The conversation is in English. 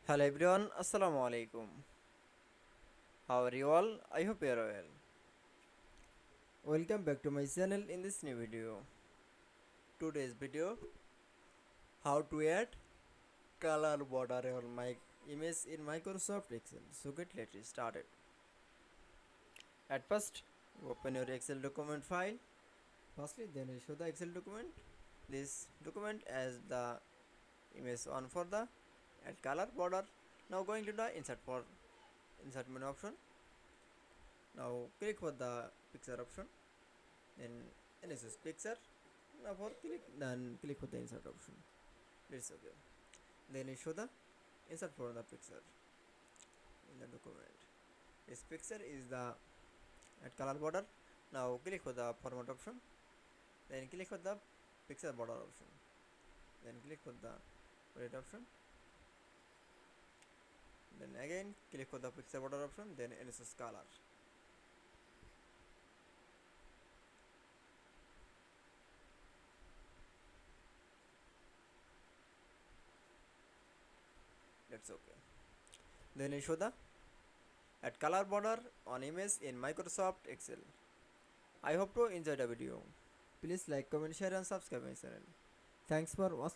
Hello everyone, Assalamu Walaikum. How are you all? I hope you are well. Welcome back to my channel in this new video. Today's video, how to add color border on my image in Microsoft Excel. So let's started. At first, open your Excel document file. Firstly, then you show the Excel document. This document as the image one for the add color border. Now going to the insert menu option. Now click for the picture option, then NSS picture. Now for click for the insert option. It's okay. Then you show the insert for the picture in the document. This picture is the at color border. Now click for the format option. Then click for the picture border option. Then click for the red option. Then again click for the picture border option. Then NSS color. That's okay. Then you show the add color border on image in Microsoft Excel. I hope to enjoy the video. Please like, comment, share and subscribe my channel. Thanks for watching.